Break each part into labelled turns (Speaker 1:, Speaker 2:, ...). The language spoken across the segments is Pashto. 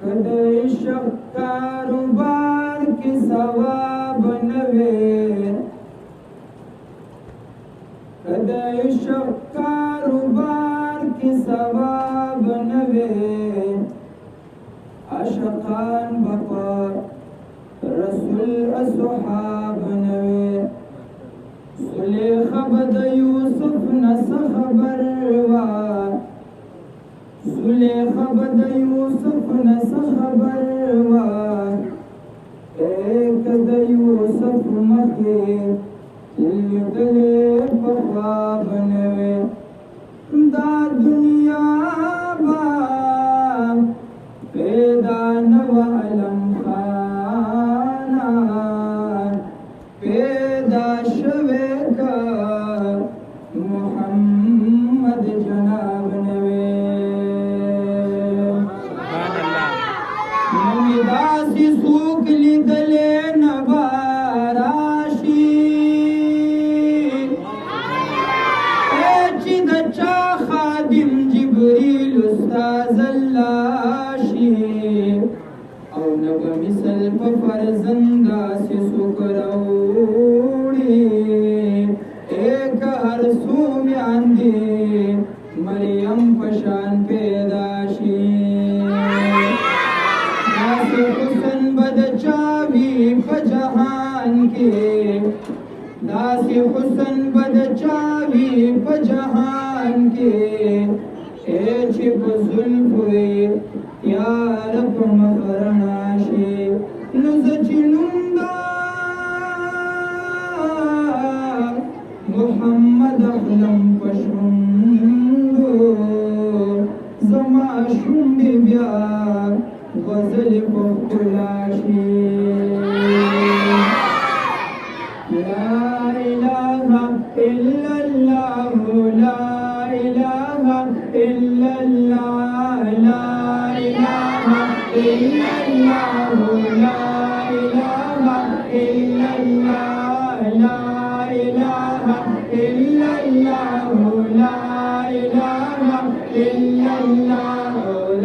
Speaker 1: कदे इश्क कारोबार की सवाब नवे, कदे इश्क कारोबार की सवाब नवे, आशकान बपा रसूल असहाब नवे, सुलेखा बद यूसुफ नस खबर वा, सुलेखा बद यूसुफ नस खबर वा, एक द यूसुफ मखे लिदले पख्वाब नवे, दा दुनिया बा पैदा नवा अलम खाना, पैदा शवे का मोहम्मद जनाब नवे, नवी दासी सूक लिदले नबाराशी, एची दचा खादिम जिब्रील उस्ताज अल्लाशी, औ नब मिसल फरजंदा से सुकरौड़ी, एक हर सूम आंधी मरियम पशान पैदाशी, नासे हुसन बद चावी पजहान के, दासी हुसन बद चावी पजहान के, छिप जुल्फे यार मकरनाशे नुज चिनुंदा मोहम्मद अखलम पशुंदो, जमा शुंडे ब्या गजल पखुलाशी, ला इलाहा इल्लल्लाह, ला इलाहा इल्लल्लाह, ला इलाहा इल्लल्लाह, ला इलाहा इल्लल्लाह, ला इलाहा इल्लल्लाह, ला इलाहा इल्लल्लाह,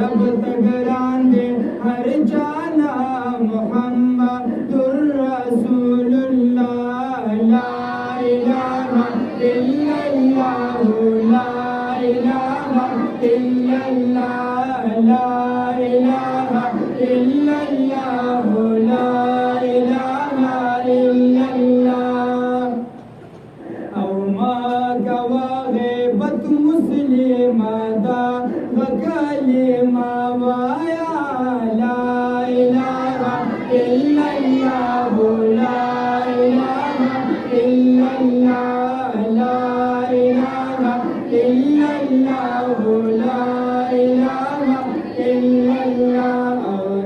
Speaker 1: रब तगरान दे हर जाना मुहम्मदुर रसूलुल्लाह, ला इलाहा इल्लल्लाह, ला इलाहा इल्लल्लाह, ला इलाहा इल्लल्लाह, ला इलाहा इल्लल्लाह, औ मा गवाहे बत मुस्लिमा दा गकलिमा वाया, ला इलाहा इल्लल्लाह, ला इलाहा इल्लल्लाह, ला इलाहा इल्लल्लाह, ला इलाहा इल्लल्लाह,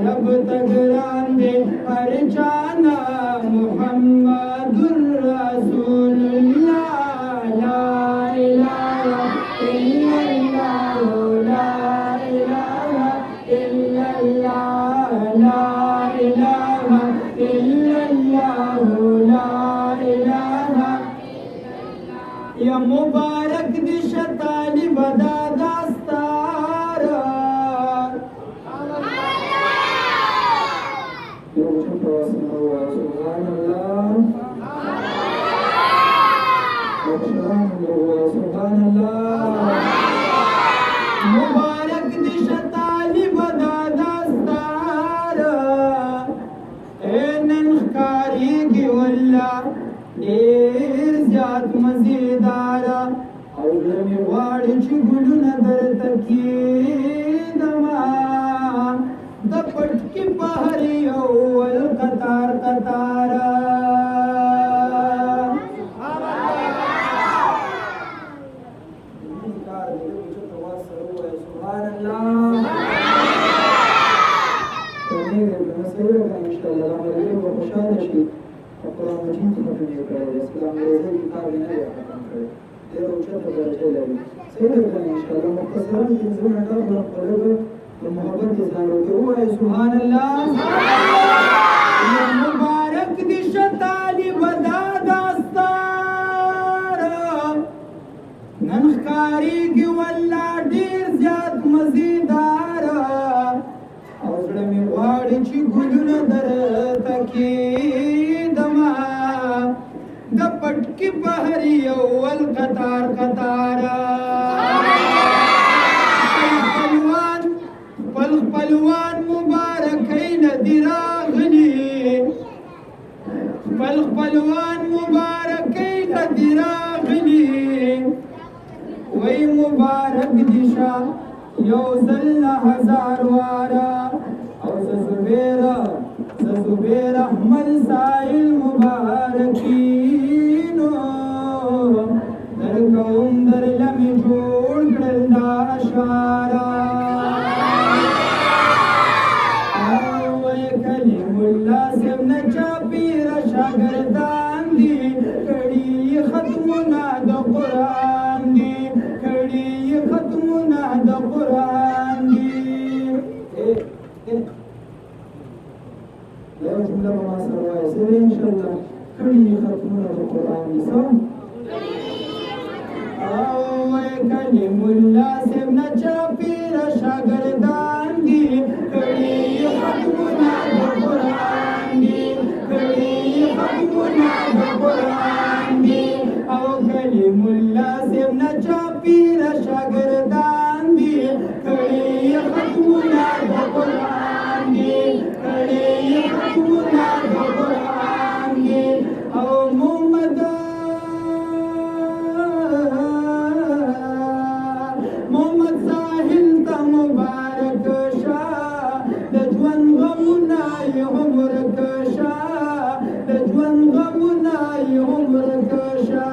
Speaker 1: रब तगरान दे हर जाना मुहम्मदुर रसूलुल्लाह, ला इलाहा इल्लल्लाह, ला इलाहा इल्लल्लाह, ला इलाहा इल्लल्लाह, ला इलाहा, या मुबारक दिश तालिब दास्तारा, मुबारक दिश तालिब दास्तारा, ए ननकारी की वल्ला ढेर ज्याद मजेदारा, और में वाड़ चुगुल नदर तकी दमा, दपट की पहरी अव्वल कतार कतारा, قرآن مجید ختم کړی دی، اسلام روزه کتاب یې نه دی ختم کړی، ډېر اوچته درجه لري. صحیح ده که نه؟ انشاءالله مختصراً 15 منټه به خپله به د محبت اظهار وکړي. ووایئ سبحان الله. مبارک دي شه طالب دا داستار، نن ښکارېږي والله ډېر زیات مزیداره او زړه مې غواړي چې ګلونه درته کښېږدمه د پټکي په هر یو ول قطار قطاره خپلوان مبارکۍ نه دي راغلي خپلوان مبارکۍ نه دي راغلي وای مبارک دي شه یو ځل نه هزار واره او زه زبیر احمد سایل مبارکینو درکوم درله مې جوړ کړل دا اشعاره کلیم الله صاحب نه چاپېره شاګردان دي کړي ختمونه د قرآن دي کړي ختمونه د قرآن دي یو جمله به ما سره وایاست انشاءالله کړي ختمونه د قرآن دي سم او کلیم الله صاحب نه چاپېره شاګردان دي کړي ختمونه د قرآن دي کړي ختمونه د قرآن دي او کلیم الله صاحب نه چاپېره شاګردان دي کړي ختمونه د قرآن دي کړي ختمونه د قرآن دي او محمد ساحل ته مبارک شه د ژوند غمونه یې هم ورکشه د ژوند غمونه یې هم ورکشه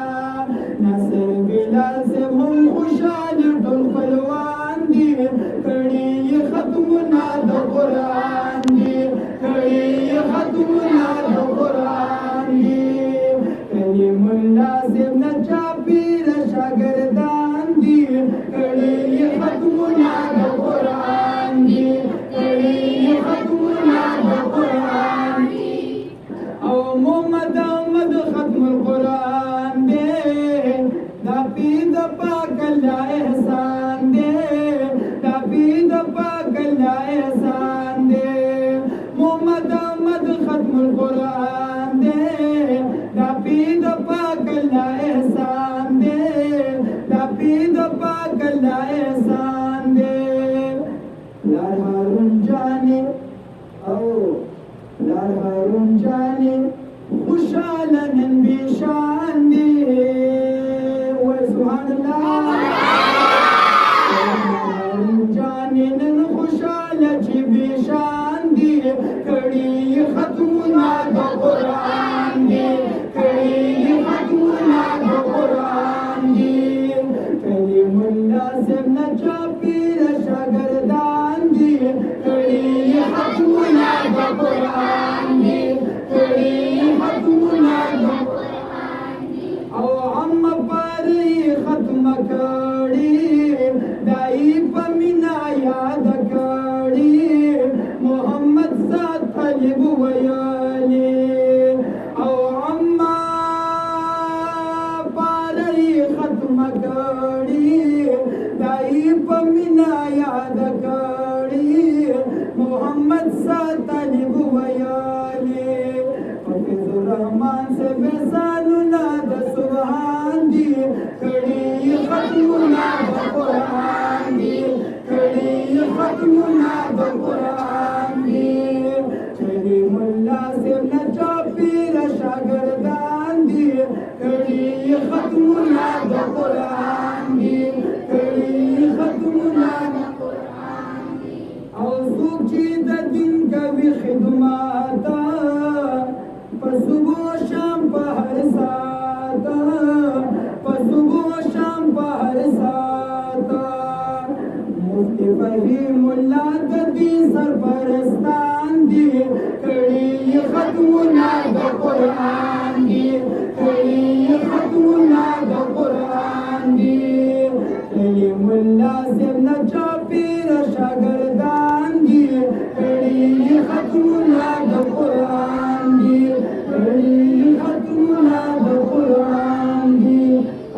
Speaker 1: ناصر بلال صاحب هم خوشحالي ټول خپلوان دي کړي ختمونه د قرآن دي کړي ختمونه د قرآن دي کلیم الله صاحب نه چاپېره شاګردان دي کړي ختمونه د قرآن دي کړي ختمونه د قرآن دي او محمد احمد ختم القرآن دی دا پید پاک الله احسان دی دا پید پاک الله احسان دی محمد احمد ختم القرآن دی دا پید پاک الله احسان دی دا پید پاک الله احسان دی لار هارون جانی او لار هارون جانی خوشحاله نن بیشان دی وای سبحان الله هارون جانی نن خوشحاله چې بیشان دی کړي ختمونه د قرآن دی کړي ختمونه د قرآن دی کلیم الله صاحب نه چاپېره شاګردان دي کړي ختمونه د قرآن دي کړي ختمونه د قرآن دي او هم پرې ختمه کړي دای په مینا یاد کړي محمد سات طالب ویلي او عما پرې ختمه کړي دای په مینا یاد کړي محمد سات طالب ویلي حافظ الرحمن سے بسانونه د سبحان دي کړي ختمونه د قرآن دي کړي ختمونه د قرآن دي کلیم الله صاحب نه چاپېره شاګردان دي کړي ختمونه د قرآن دي کړي ختمونه د قرآن دي او څوک چې د دین کوي خدمت په صبح شام په هر ساعت په صبح شام په هر ساعت مفتی فهیم الله د دې سرپرستان دي کړي ختمونه د قرآن دي کړي ختمونه د قرآن دي کلیم الله صاحب نه چاپېره شاګردان دي کړي ختمونه د قرآن دي کړي ختمونه د قرآن دي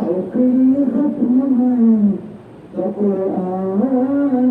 Speaker 1: او کړي ختمونه د قرآن